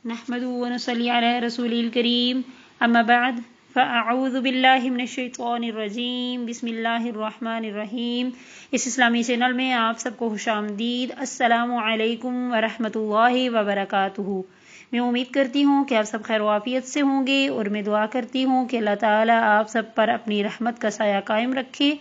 نحمده ونصلي على رسوله الكريم اما بعد فاعوذ باللہ من الشیطان الرجیم بسم اللہ الرحمن الرحیم۔ اس اسلامی چینل میں آپ سب کو خوش آمدید۔ السلام علیکم ورحمۃ اللہ وبرکاتہ۔ میں امید کرتی ہوں کہ آپ سب خیر و عافیت سے ہوں گے اور میں دعا کرتی ہوں کہ اللہ تعالیٰ آپ سب پر اپنی رحمت کا سایہ قائم رکھے۔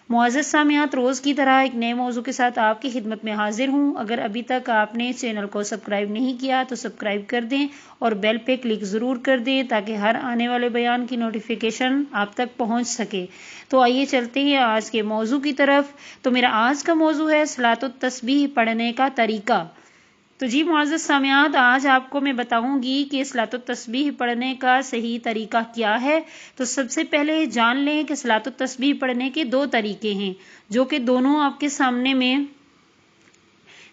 معزز سامعات، روز کی طرح ایک نئے موضوع کے ساتھ آپ کی خدمت میں حاضر ہوں۔ اگر ابھی تک آپ نے چینل کو سبسکرائب نہیں کیا تو سبسکرائب کر دیں اور بیل پہ کلک ضرور کر دیں تاکہ ہر آنے والے بیان کی نوٹیفیکیشن آپ تک پہنچ سکے۔ تو آئیے چلتے ہیں آج کے موضوع کی طرف۔ تو میرا آج کا موضوع ہے صلاۃ التسبیح پڑھنے کا طریقہ۔ تو جی معزز سامعات، آج آپ کو میں بتاؤں گی کہ صلاۃ التسبیح پڑھنے کا صحیح طریقہ کیا ہے۔ تو سب سے پہلے جان لیں کہ صلاۃ التسبیح پڑھنے کے دو طریقے ہیں، جو کہ دونوں آپ کے سامنے میں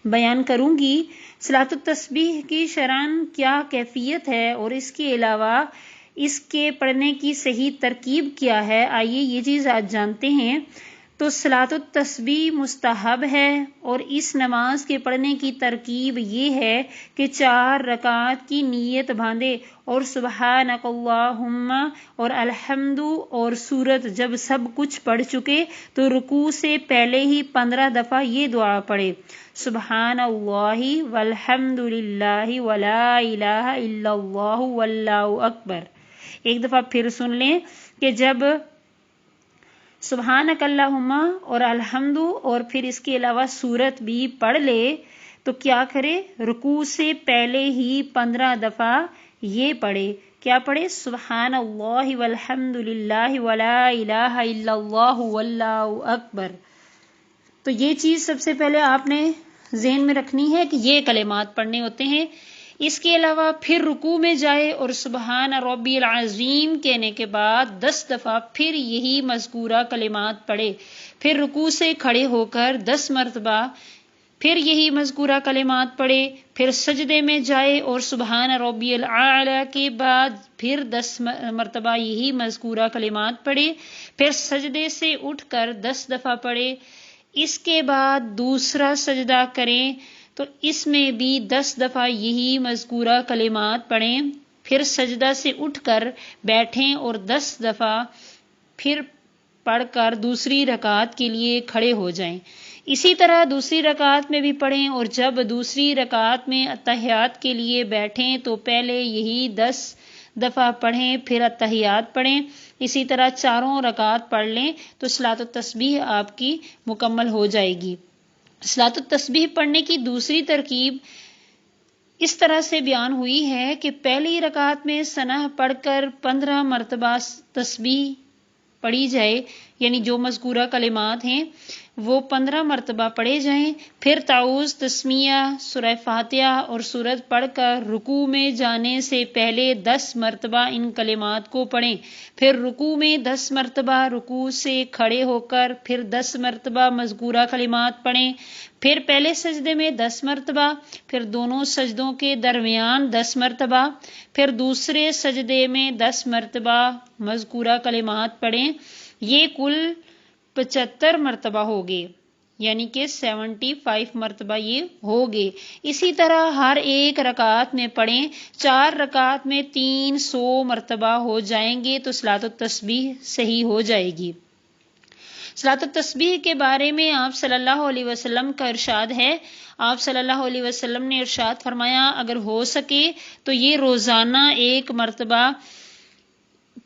بیان کروں گی۔ صلاۃ التسبیح کی شرعاً کیا کیفیت ہے اور اس کے علاوہ اس کے پڑھنے کی صحیح ترکیب کیا ہے، آئیے یہ چیز آج جانتے ہیں۔ تو صلاۃ التسبیح مستحب ہے اور اس نماز کے پڑھنے کی ترکیب یہ ہے کہ 4 رکعت کی نیت باندھے اور سبحانک اللہم اور الحمد اور سورت جب سب کچھ پڑھ چکے تو رکوع سے پہلے ہی 15 دفعہ یہ دعا پڑھے، سبحان اللہ والحمد للہ ولا الہ الا اللہ واللہ اکبر۔ ایک دفعہ پھر سن لیں کہ جب سبحانک اللہم اور الحمد اور پھر اس کے علاوہ سورت بھی پڑھ لے تو کیا کرے، رکوع سے پہلے ہی 15 دفعہ یہ پڑھے، کیا پڑھے، سبحان اللہ والحمد للہ ولا الہ الا اللہ واللہ اکبر۔ تو یہ چیز سب سے پہلے آپ نے ذہن میں رکھنی ہے کہ یہ کلمات پڑھنے ہوتے ہیں۔ اس کے علاوہ پھر رکوع میں جائے اور سبحان ربی العظیم کہنے کے بعد 10 دفعہ پھر یہی مذکورہ کلمات پڑھے، پھر رکوع سے کھڑے ہو کر 10 مرتبہ پھر یہی مذکورہ کلمات پڑھے، پھر سجدے میں جائے اور سبحان ربی الاعلی کے بعد پھر 10 مرتبہ یہی مذکورہ کلمات پڑھے، پھر سجدے سے اٹھ کر 10 دفعہ پڑھے۔ اس کے بعد دوسرا سجدہ کریں تو اس میں بھی 10 دفعہ یہی مذکورہ کلمات پڑھیں، پھر سجدہ سے اٹھ کر بیٹھیں اور 10 دفعہ پھر پڑھ کر دوسری رکعت کے لیے کھڑے ہو جائیں۔ اسی طرح دوسری رکعت میں بھی پڑھیں اور جب دوسری رکعت میں اتحیات کے لیے بیٹھیں تو پہلے یہی 10 دفعہ پڑھیں، پھر اتحیات پڑھیں۔ اسی طرح 4 رکعت پڑھ لیں تو صلاۃ التسبیح آپ کی مکمل ہو جائے گی۔ صلاۃ التسبیح پڑھنے کی دوسری ترکیب اس طرح سے بیان ہوئی ہے کہ پہلی رکعت میں ثنا پڑھ کر 15 مرتبہ تسبیح پڑھی جائے، یعنی جو مذکورہ کلمات ہیں وہ 15 مرتبہ پڑھے جائیں، پھر تعوذ، تسمیہ، سورہ فاتحہ اور سورت پڑھ کر رکوع میں جانے سے پہلے 10 مرتبہ ان کلمات کو پڑھیں، پھر رکوع میں 10 مرتبہ، رکوع سے کھڑے ہو کر پھر 10 مرتبہ مذکورہ کلمات پڑھیں، پھر پہلے سجدے میں 10 مرتبہ، پھر دونوں سجدوں کے درمیان 10 مرتبہ، پھر دوسرے سجدے میں 10 مرتبہ مذکورہ کلمات پڑھیں۔ یہ کل 75 مرتبہ ہو گئے، یعنی کہ 75 مرتبہ یہ ہو گئے۔ اسی طرح ہر ایک رکعت میں پڑھیں، 4 رکعت میں 300 مرتبہ ہو جائیں گے تو صلاۃ التسبیح صحیح ہو جائے گی۔ صلاۃ التسبیح کے بارے میں آپ صلی اللہ علیہ وسلم کا ارشاد ہے، آپ صلی اللہ علیہ وسلم نے ارشاد فرمایا، اگر ہو سکے تو یہ روزانہ 1 مرتبہ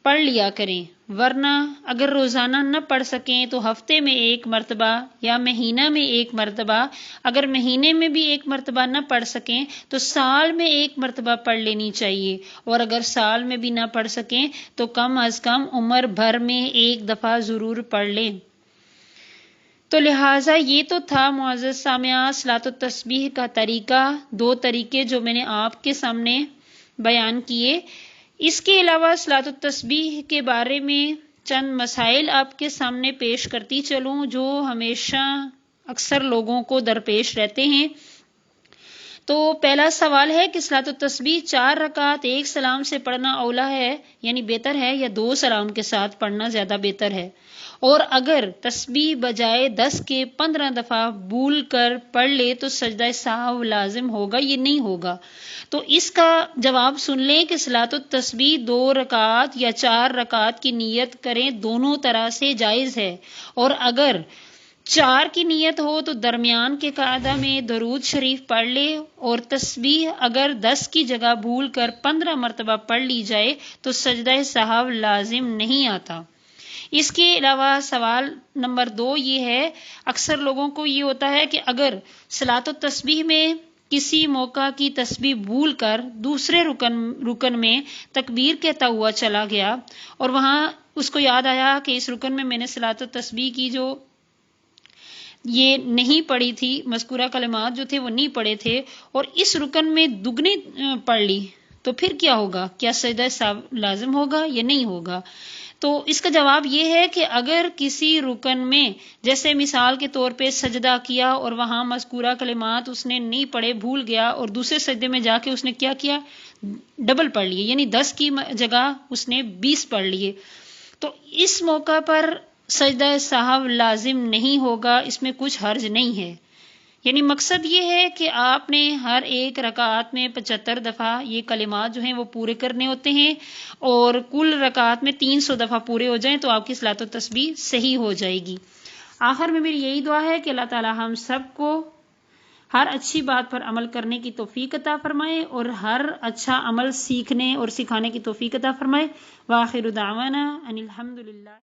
پڑھ لیا کریں، ورنہ اگر روزانہ نہ پڑھ سکیں تو ہفتے میں 1 مرتبہ یا مہینہ میں 1 مرتبہ، اگر مہینے میں بھی 1 مرتبہ نہ پڑھ سکیں تو سال میں 1 مرتبہ پڑھ لینی چاہیے، اور اگر سال میں بھی نہ پڑھ سکیں تو کم از کم عمر بھر میں 1 دفعہ ضرور پڑھ لیں۔ تو لہٰذا یہ تو تھا معزز سامعات صلاۃ التسبیح کا طریقہ، 2 طریقے جو میں نے آپ کے سامنے بیان کیے۔ اس کے علاوہ صلاۃ التسبیح کے بارے میں چند مسائل آپ کے سامنے پیش کرتی چلوں جو ہمیشہ اکثر لوگوں کو درپیش رہتے ہیں۔ تو پہلا سوال ہے کہ صلاۃ التسبیح 4 رکعت 1 سلام سے پڑھنا اولیٰ ہے، یعنی بہتر ہے، یا 2 سلام کے ساتھ پڑھنا زیادہ بہتر ہے؟ اور اگر تسبیح بجائے 10 کے 15 دفعہ بھول کر پڑھ لے تو سجدہ سہو لازم ہوگا، یہ نہیں ہوگا۔ تو اس کا جواب سن لیں کہ صلاۃ التسبیح 2 رکعات یا 4 رکعات کی نیت کریں، دونوں طرح سے جائز ہے، اور اگر 4 کی نیت ہو تو درمیان کے قاعدہ میں درود شریف پڑھ لے، اور تسبیح اگر 10 کی جگہ بھول کر 15 مرتبہ پڑھ لی جائے تو سجدہ سہو لازم نہیں آتا۔ اس کے علاوہ سوال نمبر 2 یہ ہے، اکثر لوگوں کو یہ ہوتا ہے کہ اگر صلاۃ التسبیح میں کسی موقع کی تسبیح بھول کر دوسرے رکن میں تکبیر کہتا ہوا چلا گیا، اور وہاں اس کو یاد آیا کہ اس رکن میں نے صلاۃ التسبیح کی جو یہ نہیں پڑھی تھی، مذکورہ کلمات جو تھے وہ نہیں پڑھے تھے، اور اس رکن میں دگنی پڑھ لی، تو پھر کیا ہوگا؟ کیا سجدہ سہو لازم ہوگا یا نہیں ہوگا؟ تو اس کا جواب یہ ہے کہ اگر کسی رکن میں، جیسے مثال کے طور پہ سجدہ کیا اور وہاں مذکورہ کلمات اس نے نہیں پڑھے، بھول گیا، اور دوسرے سجدے میں جا کے اس نے کیا کیا؟ ڈبل پڑھ لیے، یعنی 10 کی جگہ اس نے 20 پڑھ لیے، تو اس موقع پر سجدہ سہو لازم نہیں ہوگا، اس میں کچھ حرج نہیں ہے۔ یعنی مقصد یہ ہے کہ آپ نے ہر ایک رکعت میں 75 دفعہ یہ کلمات جو ہیں وہ پورے کرنے ہوتے ہیں، اور کل رکعت میں 300 دفعہ پورے ہو جائیں تو آپ کی صلاۃ التسبیح صحیح ہو جائے گی۔ آخر میں میری یہی دعا ہے کہ اللہ تعالی ہم سب کو ہر اچھی بات پر عمل کرنے کی توفیق عطا فرمائے، اور ہر اچھا عمل سیکھنے اور سکھانے کی توفیق عطا فرمائے۔ وآخر دعوانا ان الحمدللہ۔